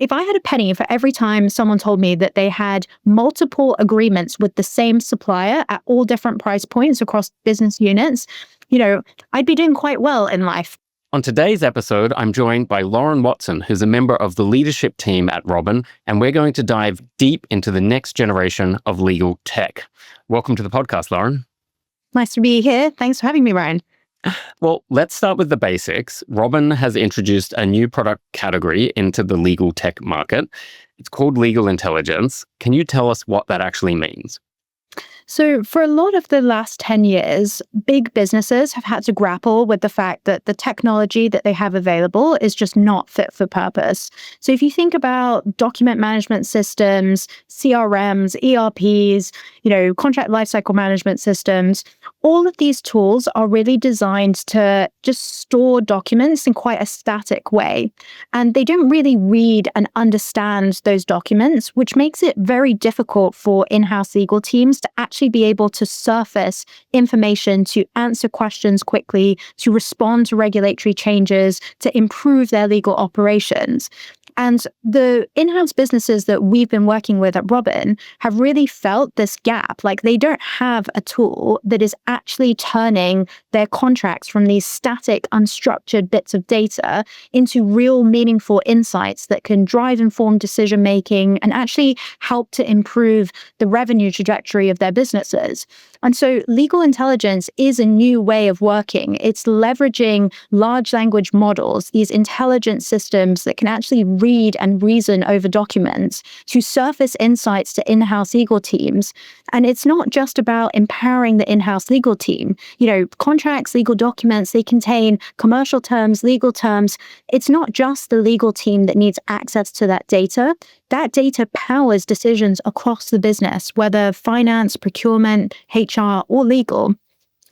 If I had a penny for every time someone told me that they had multiple agreements with the same supplier at all different price points across business units, I'd be doing quite well in life. On today's episode, I'm joined by Lauren Watson, who's a member of the leadership team at Robin, and we're going to dive deep into the next generation of legal tech. Welcome to the podcast, Lauren. Nice to be here. Thanks for having me, Ryan. Well, let's start with the basics. Robin has introduced a new product category into the legal tech market. It's called Legal Intelligence. Can you tell us what that actually means? So for a lot of the last 10 years, big businesses have had to grapple with the fact that the technology that they have available is just not fit for purpose. So if you think about document management systems, CRMs, ERPs, contract lifecycle management systems, all of these tools are really designed to just store documents in quite a static way. And they don't really read and understand those documents, which makes it very difficult for in-house legal teams to actually be able to surface information, to answer questions quickly, to respond to regulatory changes, to improve their legal operations. And the in-house businesses that we've been working with at Robin have really felt this gap. Like they don't have a tool that is actually turning their contracts from these static, unstructured bits of data into real meaningful insights that can drive informed decision-making and actually help to improve the revenue trajectory of their businesses. And so legal intelligence is a new way of working. It's leveraging large language models, these intelligent systems that can actually read and reason over documents to surface insights to in-house legal teams. And it's not just about empowering the in-house legal team. Contracts, legal documents, they contain commercial terms, legal terms. It's not just the legal team that needs access to that data. That data powers decisions across the business, whether finance, procurement, HR, or legal.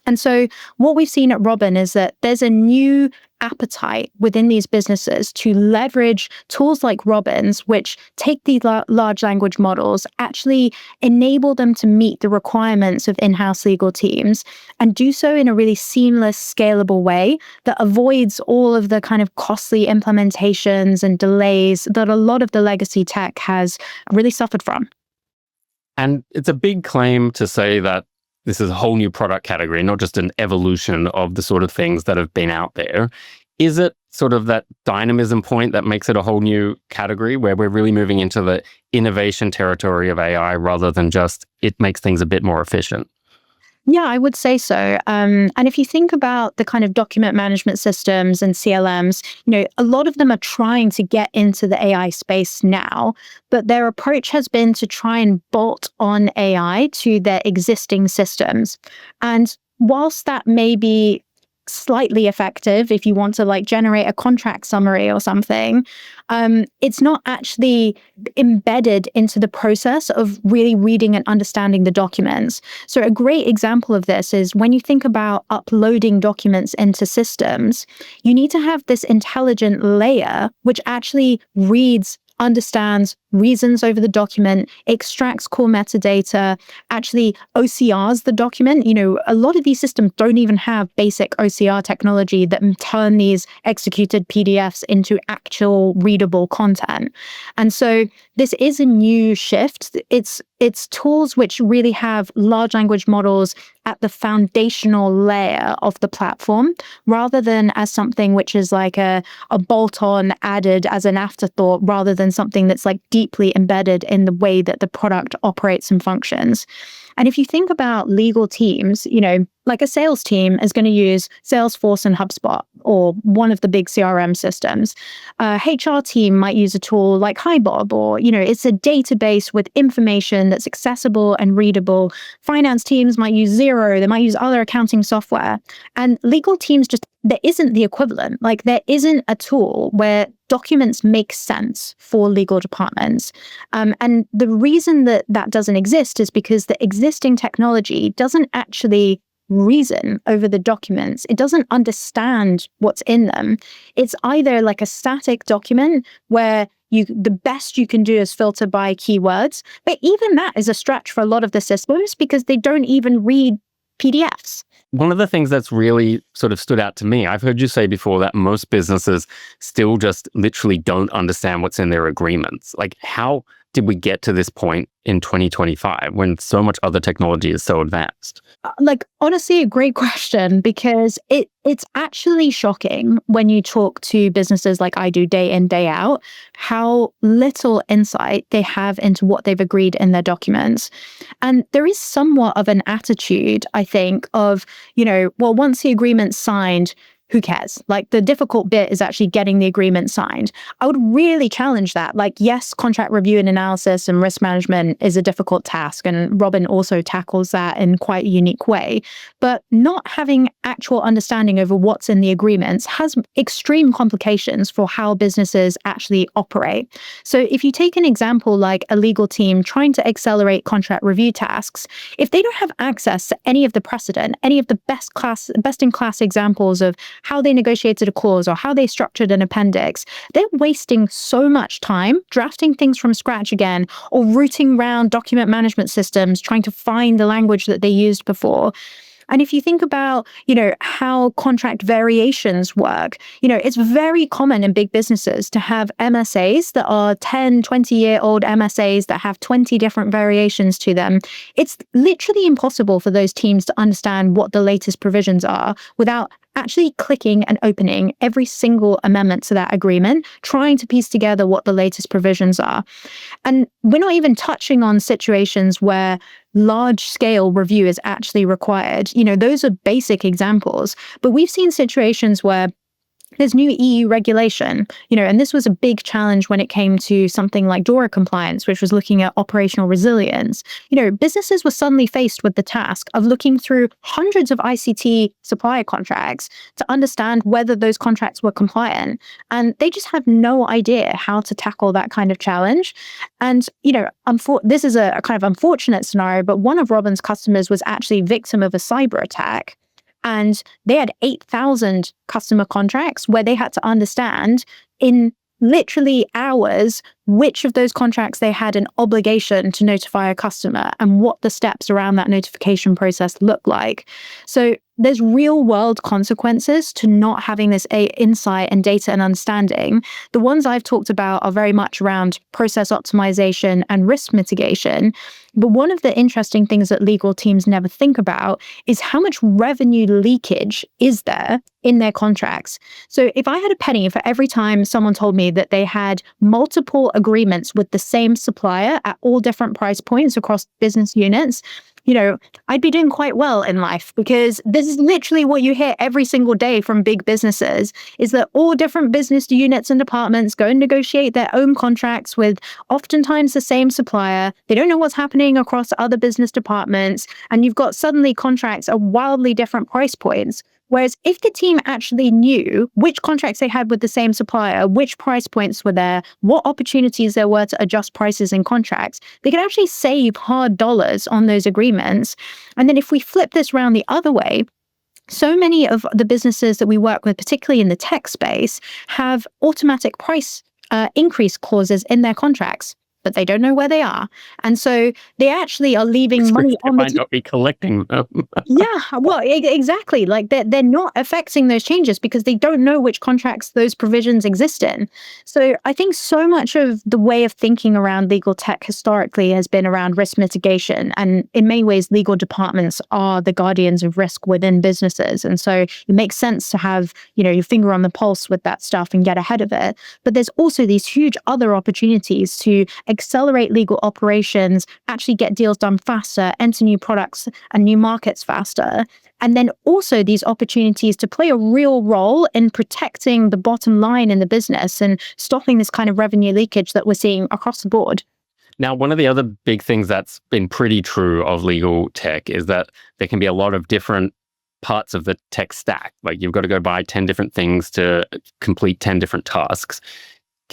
And so what we've seen at Robin is that there's a new appetite within these businesses to leverage tools like Robin's, which take these large language models, actually enable them to meet the requirements of in-house legal teams and do so in a really seamless, scalable way that avoids all of the kind of costly implementations and delays that a lot of the legacy tech has really suffered from. And it's a big claim to say that this is a whole new product category, not just an evolution of the sort of things that have been out there. Is it sort of that dynamism point that makes it a whole new category where we're really moving into the innovation territory of AI rather than just it makes things a bit more efficient? Yeah, I would say so. And if you think about the kind of document management systems and CLMs, a lot of them are trying to get into the AI space now, but their approach has been to try and bolt on AI to their existing systems. And whilst that may be slightly effective if you want to generate a contract summary or something, it's not actually embedded into the process of really reading and understanding the documents. So a great example of this is when you think about uploading documents into systems, you need to have this intelligent layer which actually reads, understands, reasons over the document, extracts core metadata, actually OCRs the document. A lot of these systems don't even have basic OCR technology that turn these executed PDFs into actual readable content. And so this is a new shift. It's tools which really have large language models at the foundational layer of the platform, rather than as something which is like a bolt-on added as an afterthought, rather than something that's deeply embedded in the way that the product operates and functions. And if you think about legal teams, like a sales team is going to use Salesforce and HubSpot or one of the big CRM systems. A HR team might use a tool like HiBob, or, it's a database with information that's accessible and readable. Finance teams might use Xero. They might use other accounting software. And legal teams there isn't the equivalent. There isn't a tool where documents make sense for legal departments. And the reason that doesn't exist is because the existing technology doesn't actually reason over the documents. It doesn't understand what's in them. It's either a static document where the best you can do is filter by keywords, but even that is a stretch for a lot of the systems because they don't even read PDFs. one of the things that's really sort of stood out to me, I've heard you say before that most businesses still just literally don't understand what's in their agreements. Like, how did we get to this point in 2025 when so much other technology is so advanced? Like, honestly, a great question, because it's actually shocking when you talk to businesses like I do day in, day out, how little insight they have into what they've agreed in their documents. And there is somewhat of an attitude, I think, of, well, once the agreement's signed, who cares? Like, the difficult bit is actually getting the agreement signed. I would really challenge that. Like, yes, contract review and analysis and risk management is a difficult task, and Robin also tackles that in quite a unique way. But not having actual understanding over what's in the agreements has extreme complications for how businesses actually operate. So if you take an example like a legal team trying to accelerate contract review tasks, if they don't have access to any of the precedent, any of the best in class examples of how they negotiated a clause or how they structured an appendix, they're wasting so much time drafting things from scratch again, or rooting around document management systems trying to find the language that they used before. And if you think about, how contract variations work, it's very common in big businesses to have MSAs that are 10, 20-year-old MSAs that have 20 different variations to them. It's literally impossible for those teams to understand what the latest provisions are without actually clicking and opening every single amendment to that agreement, trying to piece together what the latest provisions are. And we're not even touching on situations where large-scale review is actually required. Those are basic examples. But we've seen situations where there's new EU regulation, and this was a big challenge when it came to something like DORA compliance, which was looking at operational resilience. Businesses were suddenly faced with the task of looking through hundreds of ICT supplier contracts to understand whether those contracts were compliant. And they just have no idea how to tackle that kind of challenge. And, this is a kind of unfortunate scenario, but one of Robin's customers was actually victim of a cyber attack. And they had 8,000 customer contracts where they had to understand in literally hours which of those contracts they had an obligation to notify a customer and what the steps around that notification process look like. So there's real world consequences to not having this insight and data and understanding. The ones I've talked about are very much around process optimization and risk mitigation. But one of the interesting things that legal teams never think about is how much revenue leakage is there in their contracts. So if I had a penny for every time someone told me that they had multiple agreements with the same supplier at all different price points across business units, I'd be doing quite well in life, because this is literally what you hear every single day from big businesses, is that all different business units and departments go and negotiate their own contracts with oftentimes the same supplier. They don't know what's happening across other business departments, and you've got suddenly contracts at wildly different price points. Whereas if the team actually knew which contracts they had with the same supplier, which price points were there, what opportunities there were to adjust prices in contracts, they could actually save hard dollars on those agreements. And then if we flip this around the other way, so many of the businesses that we work with, particularly in the tech space, have automatic price increase clauses in their contracts, but they don't know where they are. And so they actually are leaving money on the might not be collecting them. Yeah, well, exactly. Like they're not affecting those changes because they don't know which contracts those provisions exist in. So I think so much of the way of thinking around legal tech historically has been around risk mitigation. And in many ways, legal departments are the guardians of risk within businesses. And so it makes sense to have, your finger on the pulse with that stuff and get ahead of it. But there's also these huge other opportunities to accelerate legal operations, actually get deals done faster, enter new products and new markets faster. And then also these opportunities to play a real role in protecting the bottom line in the business and stopping this kind of revenue leakage that we're seeing across the board. Now, one of the other big things that's been pretty true of legal tech is that there can be a lot of different parts of the tech stack. Like you've got to go buy 10 different things to complete 10 different tasks.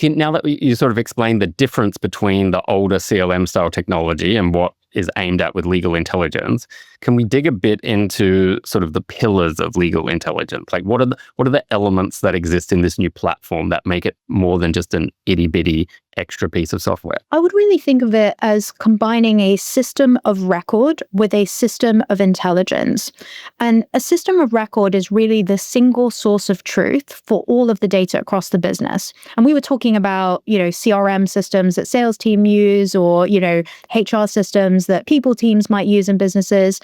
Now that you sort of explained the difference between the older CLM style technology and what is aimed at with legal intelligence, can we dig a bit into sort of the pillars of legal intelligence? Like what are the elements that exist in this new platform that make it more than just an itty bitty extra piece of software? I would really think of it as combining a system of record with a system of intelligence. And a system of record is really the single source of truth for all of the data across the business. And we were talking about, CRM systems that sales team use, or, HR systems that people teams might use in businesses.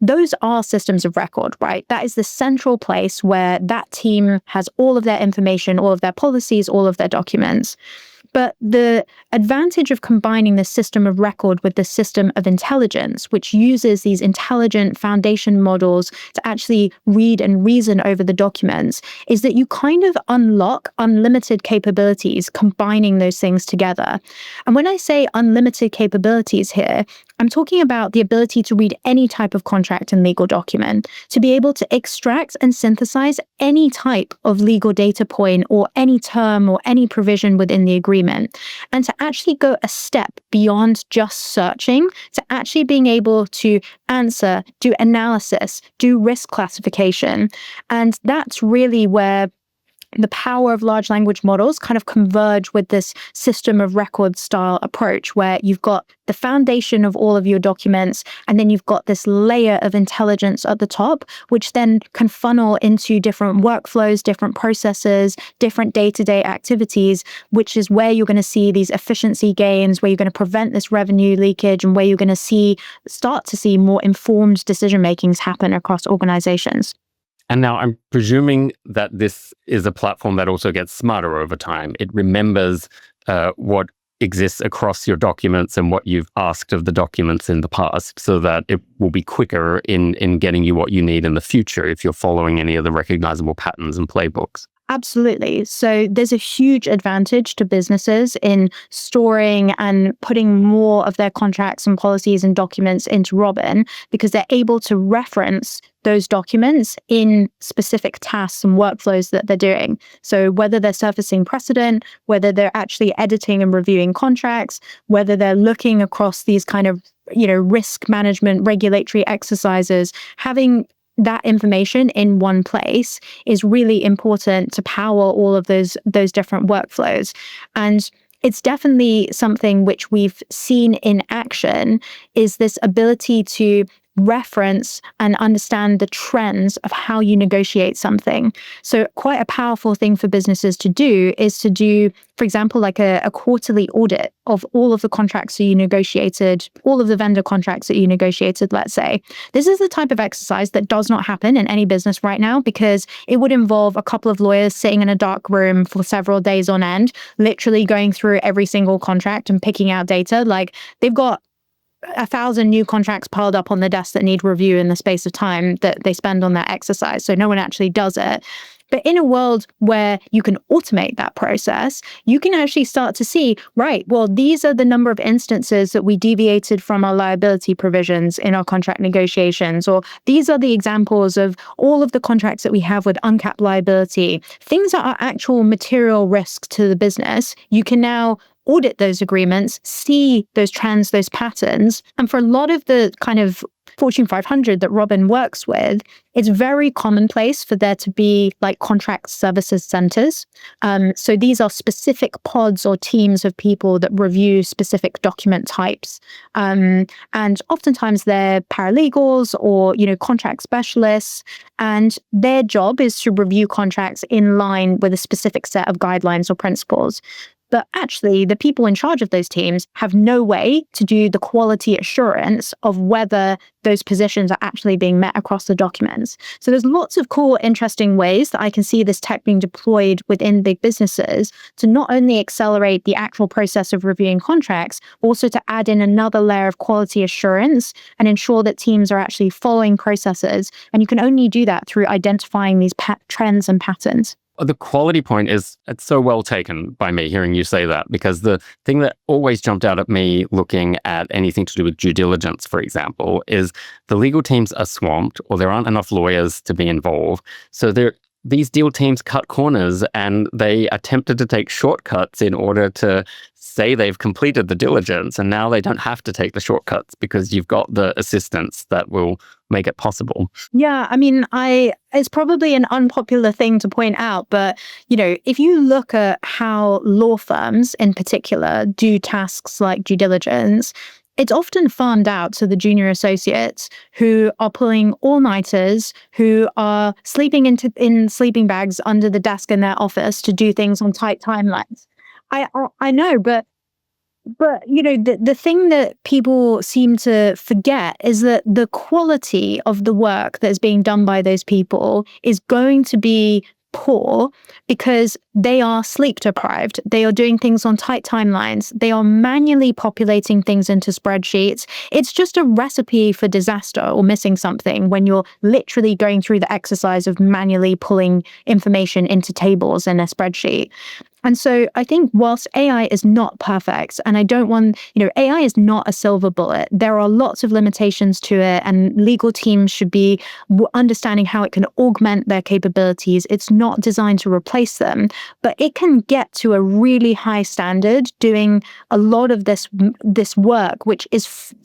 Those are systems of record, right? That is the central place where that team has all of their information, all of their policies, all of their documents. But the advantage of combining the system of record with the system of intelligence, which uses these intelligent foundation models to actually read and reason over the documents, is that you kind of unlock unlimited capabilities combining those things together. And when I say unlimited capabilities here, I'm talking about the ability to read any type of contract and legal document, to be able to extract and synthesize any type of legal data point or any term or any provision within the agreement, and to actually go a step beyond just searching, to actually being able to answer, do analysis, do risk classification. And that's really where the power of large language models kind of converge with this system of record style approach, where you've got the foundation of all of your documents, and then you've got this layer of intelligence at the top, which then can funnel into different workflows, different processes, different day-to-day activities, which is where you're going to see these efficiency gains, where you're going to prevent this revenue leakage, and where you're going to start to see more informed decision makings happen across organizations. And now I'm presuming that this is a platform that also gets smarter over time. It remembers what exists across your documents and what you've asked of the documents in the past, so that it will be quicker in getting you what you need in the future if you're following any of the recognizable patterns and playbooks. Absolutely. So there's a huge advantage to businesses in storing and putting more of their contracts and policies and documents into Robin, because they're able to reference those documents in specific tasks and workflows that they're doing. So whether they're surfacing precedent, whether they're actually editing and reviewing contracts, whether they're looking across these kind of, risk management regulatory exercises, having that information in one place is really important to power all of those different workflows. And it's definitely something which we've seen in action, is this ability to reference and understand the trends of how you negotiate something. So quite a powerful thing for businesses to do is to do, for example, like a quarterly audit of all of the contracts that you negotiated, all of the vendor contracts that you negotiated, let's say. This is the type of exercise that does not happen in any business right now, because it would involve a couple of lawyers sitting in a dark room for several days on end, literally going through every single contract and picking out data. Like, they've got 1,000 new contracts piled up on the desk that need review in the space of time that they spend on that exercise. So no one actually does it. But in a world where you can automate that process, you can actually start to see, right, well, these are the number of instances that we deviated from our liability provisions in our contract negotiations, or these are the examples of all of the contracts that we have with uncapped liability. Things that are actual material risks to the business. You can now audit those agreements, see those trends, those patterns. And for a lot of the kind of Fortune 500 that Robin works with, it's very commonplace for there to be like contract services centers. So these are specific pods or teams of people that review specific document types. And oftentimes they're paralegals or, contract specialists. And their job is to review contracts in line with a specific set of guidelines or principles. But actually, the people in charge of those teams have no way to do the quality assurance of whether those positions are actually being met across the documents. So there's lots of cool, interesting ways that I can see this tech being deployed within big businesses to not only accelerate the actual process of reviewing contracts, also to add in another layer of quality assurance and ensure that teams are actually following processes. And you can only do that through identifying these trends and patterns. The quality point it's so well taken by me hearing you say that, because the thing that always jumped out at me looking at anything to do with due diligence, for example, is the legal teams are swamped, or there aren't enough lawyers to be involved. So these deal teams cut corners and they attempted to take shortcuts in order to say they've completed the diligence. And now they don't have to take the shortcuts because you've got the assistance that will make it possible. Yeah, I mean, it's probably an unpopular thing to point out, but if you look at how law firms in particular do tasks like due diligence, it's often farmed out to the junior associates who are pulling all-nighters, who are sleeping in sleeping bags under the desk in their office to do things on tight timelines. I know, but the thing that people seem to forget is that the quality of the work that is being done by those people is going to be poor because they are sleep deprived. They are doing things on tight timelines. They are manually populating things into spreadsheets. It's just a recipe for disaster or missing something when you're literally going through the exercise of manually pulling information into tables in a spreadsheet. And so I think whilst AI is not perfect, and I don't want, AI is not a silver bullet. There are lots of limitations to it, and legal teams should be understanding how it can augment their capabilities. It's not designed to replace them, but it can get to a really high standard doing a lot of this work, which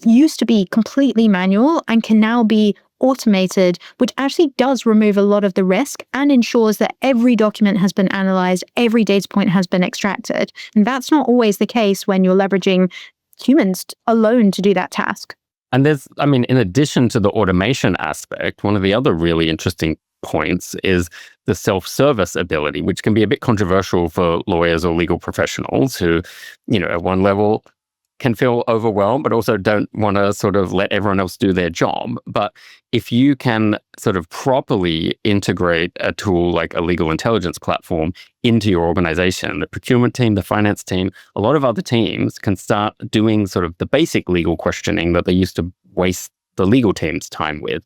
used to be completely manual and can now be automated, which actually does remove a lot of the risk and ensures that every document has been analyzed, every data point has been extracted. And that's not always the case when you're leveraging humans alone to do that task. And in addition to the automation aspect, one of the other really interesting points is the self-service ability, which can be a bit controversial for lawyers or legal professionals who, at one level can feel overwhelmed, but also don't want to sort of let everyone else do their job. But if you can sort of properly integrate a tool like a legal intelligence platform into your organization, the procurement team, the finance team, a lot of other teams can start doing sort of the basic legal questioning that they used to waste the legal team's time with.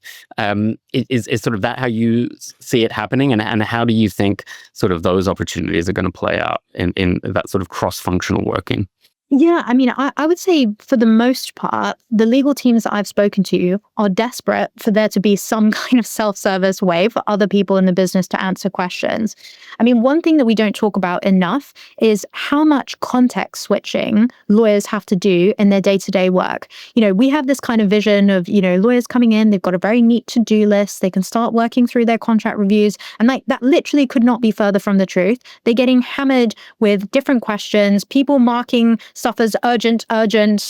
Is sort of that how you see it happening? And how do you think sort of those opportunities are going to play out in that sort of cross-functional working? Yeah, I would say for the most part, the legal teams that I've spoken to are desperate for there to be some kind of self-service way for other people in the business to answer questions. One thing that we don't talk about enough is how much context switching lawyers have to do in their day-to-day work. We have this kind of vision of, lawyers coming in, they've got a very neat to-do list, they can start working through their contract reviews, and that literally could not be further from the truth. They're getting hammered with different questions, people marking stuff as urgent,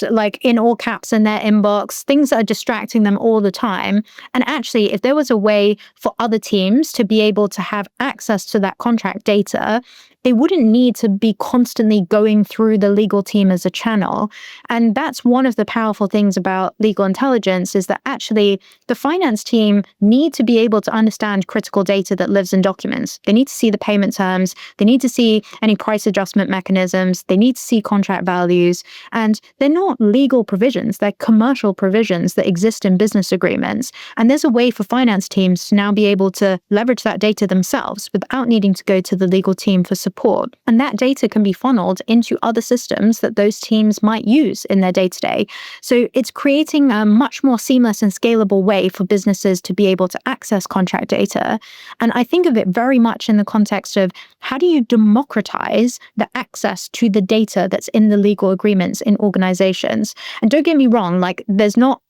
like in all caps in their inbox, things that are distracting them all the time. And actually, if there was a way for other teams to be able to have access to that contract data, they wouldn't need to be constantly going through the legal team as a channel. And that's one of the powerful things about legal intelligence is that actually the finance team need to be able to understand critical data that lives in documents. They need to see the payment terms. They need to see any price adjustment mechanisms. They need to see contract values. And they're not legal provisions. They're commercial provisions that exist in business agreements. And there's a way for finance teams to now be able to leverage that data themselves without needing to go to the legal team for support. And that data can be funneled into other systems that those teams might use in their day-to-day. So it's creating a much more seamless and scalable way for businesses to be able to access contract data. And I think of it very much in the context of how do you democratize the access to the data that's in the legal agreements in organizations? And don't get me wrong, there's not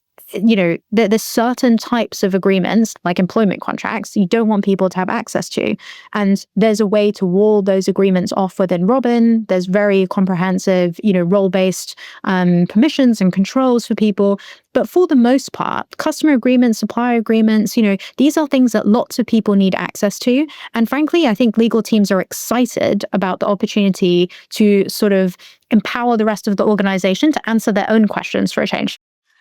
there's certain types of agreements, like employment contracts, you don't want people to have access to. And there's a way to wall those agreements off within Robin. There's very comprehensive, role-based permissions and controls for people. But for the most part, customer agreements, supplier agreements, these are things that lots of people need access to. And frankly, I think legal teams are excited about the opportunity to sort of empower the rest of the organization to answer their own questions for a change.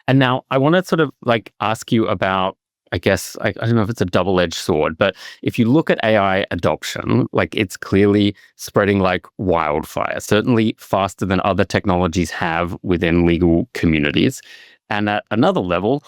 And now I want to sort of ask you about, I guess, I don't know if it's a double-edged sword, but if you look at AI adoption, it's clearly spreading like wildfire, certainly faster than other technologies have within legal communities. And at another level,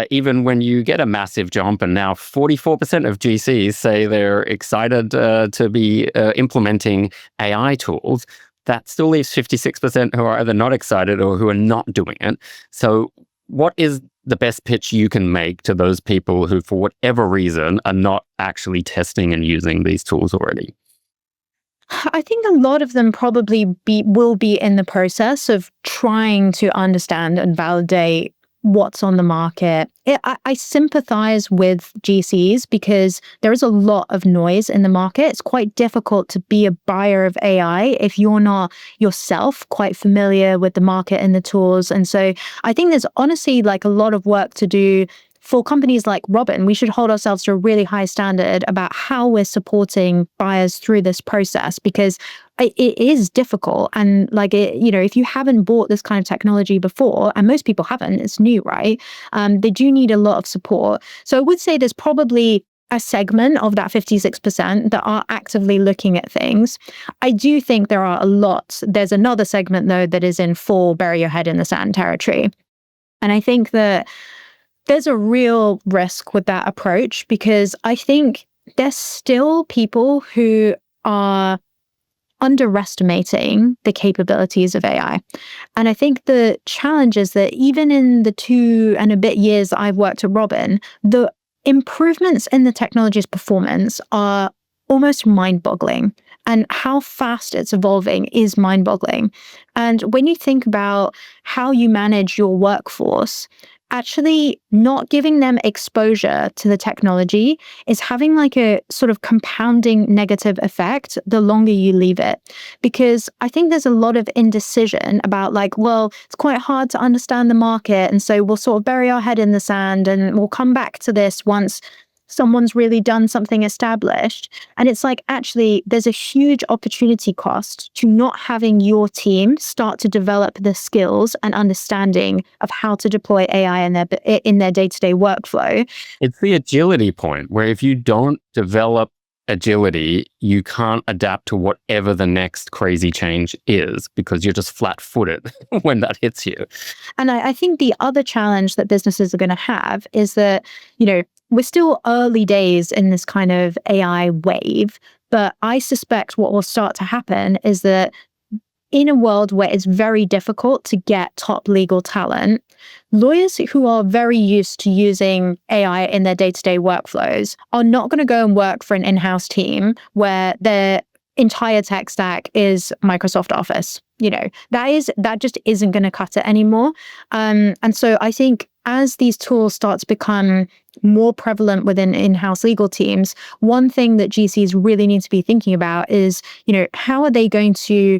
even when you get a massive jump, and now 44% of GCs say they're excited to be implementing AI tools, that still leaves 56% who are either not excited or who are not doing it. So what is the best pitch you can make to those people who, for whatever reason, are not actually testing and using these tools already? I think a lot of them probably will be in the process of trying to understand and validate what's on the market. I sympathize with GCs because there is a lot of noise in the market. It's quite difficult to be a buyer of AI if you're not yourself quite familiar with the market and the tools. And so I think there's honestly like a lot of work to do for companies like Robin. We should hold ourselves to a really high standard about how we're supporting buyers through this process, because it is difficult. And like, if you haven't bought this kind of technology before, and most people haven't, it's new, right? They do need a lot of support. So I would say there's probably a segment of that 56% that are actively looking at things. I do think there are a lot. There's another segment, though, that is in full bury your head in the sand territory. And I think that there's a real risk with that approach, because I think there's still people who are underestimating the capabilities of AI. And I think the challenge is that even in the 2 and a bit years I've worked at Robin, the improvements in the technology's performance are almost mind-boggling. And how fast it's evolving is mind-boggling. And when you think about how you manage your workforce, actually not giving them exposure to the technology is having like a sort of compounding negative effect the longer you leave it. Because I think there's a lot of indecision about like, well, it's quite hard to understand the market, and so we'll sort of bury our head in the sand and we'll come back to this once someone's really done something established. And it's like, actually, there's a huge opportunity cost to not having your team start to develop the skills and understanding of how to deploy AI in their day-to-day workflow. It's the agility point, where if you don't develop agility, you can't adapt to whatever the next crazy change is, because you're just flat-footed when that hits you. And I think the other challenge that businesses are going to have is that, we're still early days in this kind of AI wave, but I suspect what will start to happen is that in a world where it's very difficult to get top legal talent, lawyers who are very used to using AI in their day-to-day workflows are not going to go and work for an in-house team where their entire tech stack is Microsoft Office. That just isn't going to cut it anymore. And so I think as these tools start to become more prevalent within in-house legal teams, one thing that GCs really need to be thinking about is, how are they going to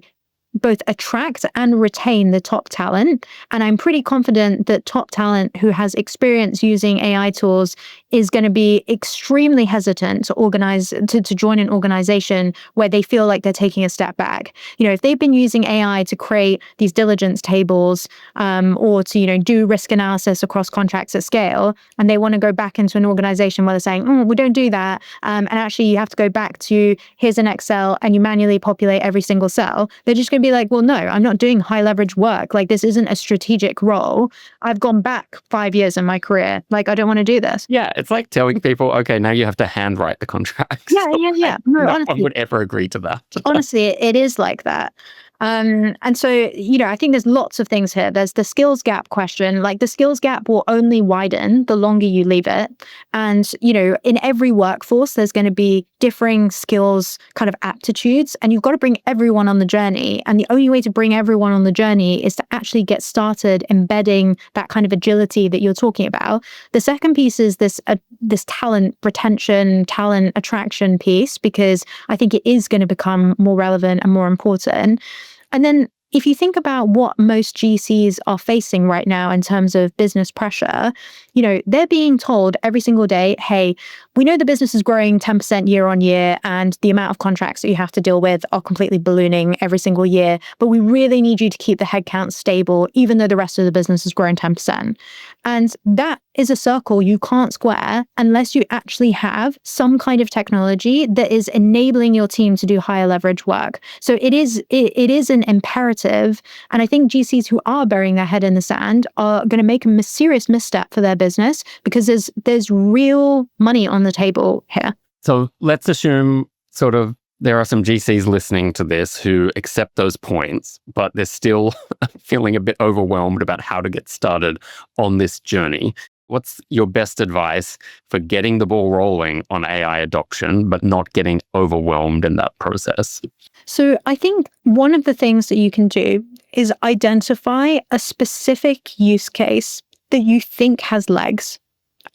both attract and retain the top talent? And I'm pretty confident that top talent who has experience using AI tools is going to be extremely hesitant to join an organization where they feel like they're taking a step back. If they've been using AI to create these diligence tables, or to, do risk analysis across contracts at scale, and they want to go back into an organization where they're saying, we don't do that. And actually you have to go back to, here's an Excel and you manually populate every single cell. They're just going to be like, well, no, I'm not doing high leverage work. Like, this isn't a strategic role. I've gone back 5 years in my career. Like, I don't want to do this. Yeah, it's like telling people, okay, now you have to handwrite the contracts. Yeah. No, no honestly, one would ever agree to that. Honestly, it is like that. And so, I think there's lots of things here. There's the skills gap question. Like, the skills gap will only widen the longer you leave it. And, in every workforce, there's going to be differing skills, kind of aptitudes, and you've got to bring everyone on the journey. And the only way to bring everyone on the journey is to actually get started embedding that kind of agility that you're talking about. The second piece is this talent retention, talent attraction piece, because I think it is going to become more relevant and more important. And then if you think about what most GCs are facing right now in terms of business pressure, they're being told every single day, hey, we know the business is growing 10% year on year and the amount of contracts that you have to deal with are completely ballooning every single year, but we really need you to keep the headcount stable, even though the rest of the business is growing 10%. And that is a circle you can't square unless you actually have some kind of technology that is enabling your team to do higher leverage work. So it is an imperative. And I think GCs who are burying their head in the sand are going to make a serious misstep for their business, because there's real money on the table here. So let's assume sort of there are some GCs listening to this who accept those points, but they're still feeling a bit overwhelmed about how to get started on this journey. What's your best advice for getting the ball rolling on AI adoption, but not getting overwhelmed in that process? So I think one of the things that you can do is identify a specific use case that you think has legs.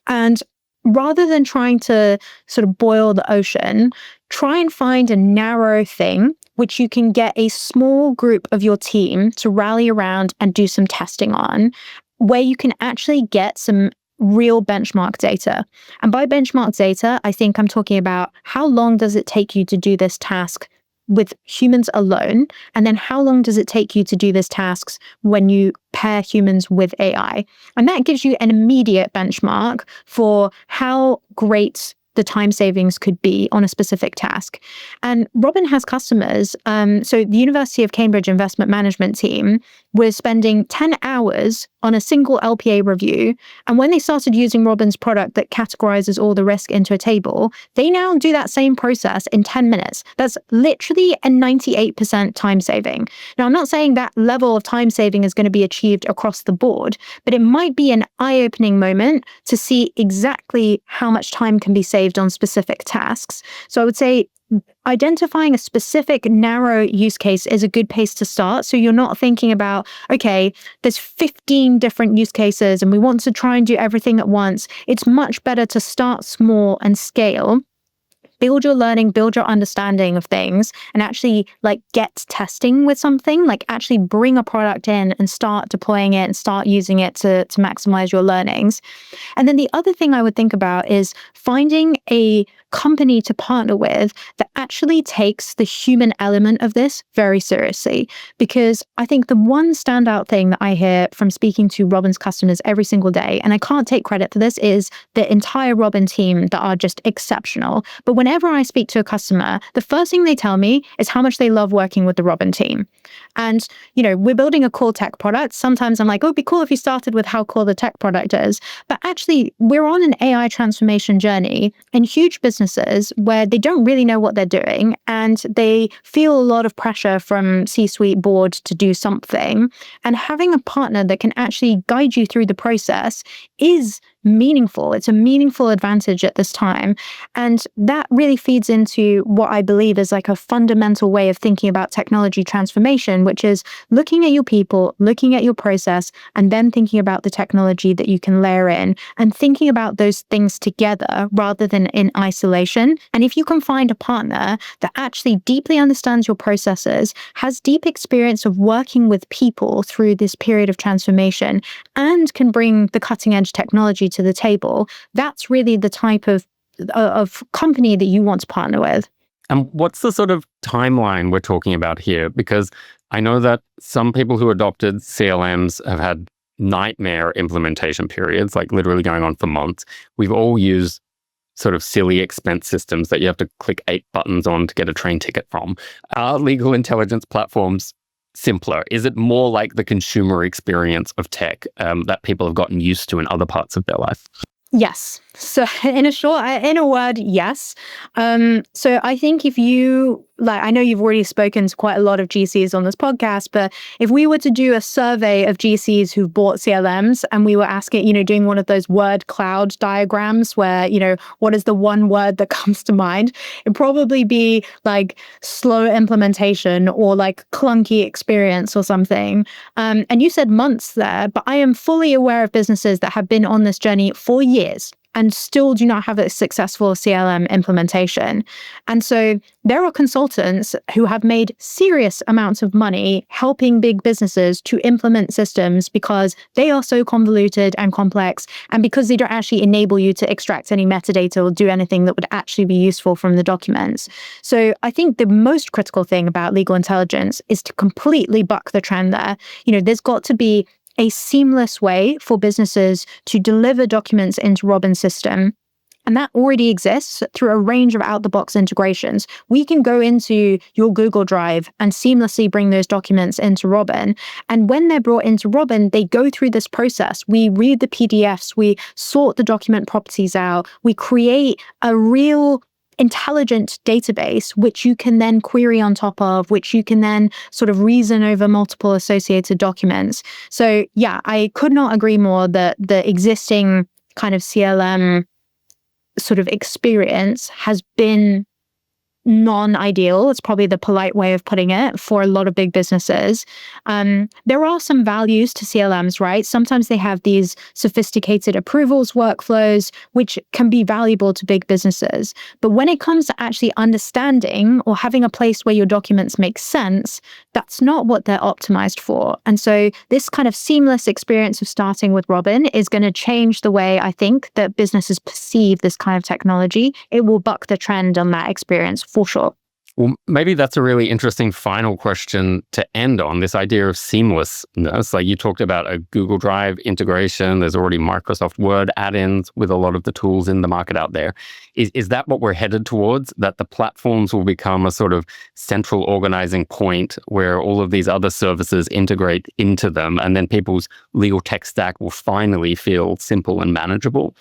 And rather than trying to sort of boil the ocean, try and find a narrow thing which you can get a small group of your team to rally around and do some testing on, where you can actually get some real benchmark data. And by benchmark data, I think I'm talking about how long does it take you to do this task with humans alone? And then how long does it take you to do these tasks when you pair humans with AI? And that gives you an immediate benchmark for how great the time savings could be on a specific task. And Robin has customers. So the University of Cambridge investment management team was spending 10 hours on a single LPA review. And when they started using Robin's product that categorizes all the risk into a table, they now do that same process in 10 minutes. That's literally a 98% time saving. Now, I'm not saying that level of time saving is going to be achieved across the board, but it might be an eye-opening moment to see exactly how much time can be saved on specific tasks. So I would say identifying a specific narrow use case is a good place to start. So you're not thinking about, okay, there's 15 different use cases and we want to try and do everything at once. It's much better to start small and scale. Build your learning, build your understanding of things, and actually get testing with something, actually bring a product in and start deploying it and start using it to maximize your learnings. And then the other thing I would think about is finding a company to partner with that actually takes the human element of this very seriously. Because I think the one standout thing that I hear from speaking to Robin's customers every single day, and I can't take credit for this, is the entire Robin team that are just exceptional. But whenever I speak to a customer, the first thing they tell me is how much they love working with the Robin team. And, we're building a cool tech product. Sometimes I'm like, oh, it'd be cool if you started with how cool the tech product is. But actually, we're on an AI transformation journey in huge businesses where they don't really know what they're doing and they feel a lot of pressure from C-suite board to do something. And having a partner that can actually guide you through the process is meaningful. It's a meaningful advantage at this time. And that really feeds into what I believe is a fundamental way of thinking about technology transformation, which is looking at your people, looking at your process, and then thinking about the technology that you can layer in and thinking about those things together rather than in isolation. And if you can find a partner that actually deeply understands your processes, has deep experience of working with people through this period of transformation, and can bring the cutting edge technology to the table, that's really the type of company that you want to partner with. And what's the sort of timeline we're talking about here? Because I know that some people who adopted CLMs have had nightmare implementation periods, literally going on for months. We've all used sort of silly expense systems that you have to click 8 buttons on to get a train ticket from. Are legal intelligence platforms simpler? Is it more like the consumer experience of tech that people have gotten used to in other parts of their life? Yes. So in a word, yes. So I think if you, I know you've already spoken to quite a lot of GCs on this podcast, but if we were to do a survey of GCs who've bought CLMs and we were asking, doing one of those word cloud diagrams where, what is the one word that comes to mind? It'd probably be slow implementation or clunky experience or something. And you said months there, but I am fully aware of businesses that have been on this journey for years and still do not have a successful CLM implementation. And so there are consultants who have made serious amounts of money helping big businesses to implement systems because they are so convoluted and complex, and because they don't actually enable you to extract any metadata or do anything that would actually be useful from the documents. So I think the most critical thing about legal intelligence is to completely buck the trend there. There's got to be a seamless way for businesses to deliver documents into Robin's system. And that already exists through a range of out-the-box integrations. We can go into your Google Drive and seamlessly bring those documents into Robin. And when they're brought into Robin, they go through this process. We read the PDFs, we sort the document properties out, we create a real intelligent database, which you can then query on top of, which you can then sort of reason over multiple associated documents. So yeah, I could not agree more that the existing kind of CLM sort of experience has been non-ideal. It's probably the polite way of putting it for a lot of big businesses. There are some values to CLMs, right? Sometimes they have these sophisticated approvals workflows, which can be valuable to big businesses. But when it comes to actually understanding or having a place where your documents make sense, that's not what they're optimized for. And so this kind of seamless experience of starting with Robin is going to change the way I think that businesses perceive this kind of technology. It will buck the trend on that experience for sure. Well, maybe that's a really interesting final question to end on, this idea of seamlessness. Like you talked about a Google Drive integration. There's already Microsoft Word add-ins with a lot of the tools in the market out there. Is that what we're headed towards? That the platforms will become a sort of central organizing point where all of these other services integrate into them, and then people's legal tech stack will finally feel simple and manageable?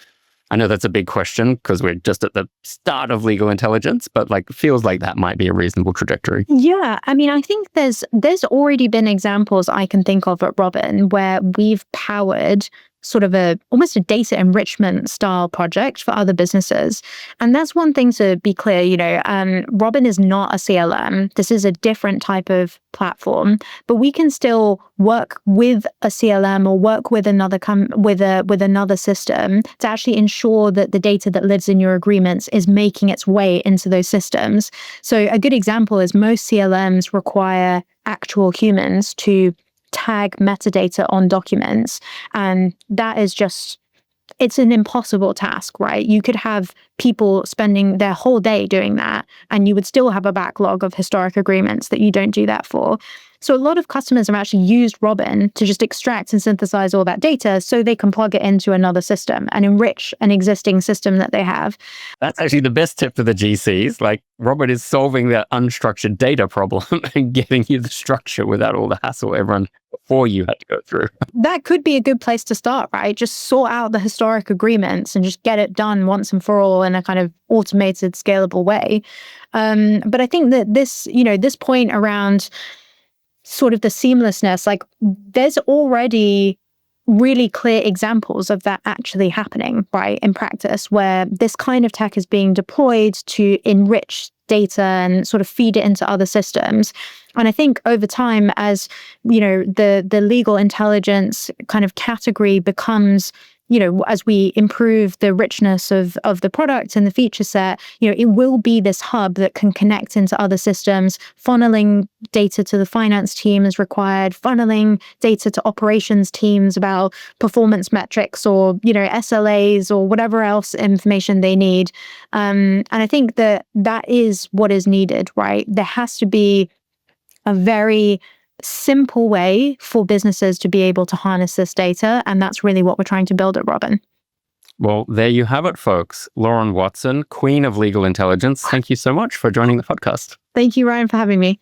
I know that's a big question because we're just at the start of legal intelligence, but like feels like that might be a reasonable trajectory. Yeah, I mean, I think there's already been examples I can think of at Robin where we've powered sort of almost a data enrichment style project for other businesses. And that's one thing to be clear, Robin is not a CLM. This is a different type of platform, but we can still work with a CLM or work with another with another system to actually ensure that the data that lives in your agreements is making its way into those systems. So a good example is most CLMs require actual humans to tag metadata on documents. And that is it's an impossible task, right? You could have people spending their whole day doing that, and you would still have a backlog of historic agreements that you don't do that for. So a lot of customers have actually used Robin to just extract and synthesize all that data so they can plug it into another system and enrich an existing system that they have. That's actually the best tip for the GCs. Like Robin is solving that unstructured data problem and getting you the structure without all the hassle everyone before you had to go through. That could be a good place to start, right? Just sort out the historic agreements and just get it done once and for all in a kind of automated, scalable way. But I think that this point around sort of the seamlessness, like there's already really clear examples of that actually happening, right, in practice, where this kind of tech is being deployed to enrich data and sort of feed it into other systems. And I think over time, as the legal intelligence kind of category becomes, as we improve the richness of the product and the feature set, it will be this hub that can connect into other systems. Funneling data to the finance team is required, funneling data to operations teams about performance metrics or, SLAs or whatever else information they need. And I think that is what is needed, right? There has to be a very simple way for businesses to be able to harness this data. And that's really what we're trying to build at Robin. Well, there you have it, folks. Lauren Watson, Queen of Legal Intelligence. Thank you so much for joining the podcast. Thank you, Ryan, for having me.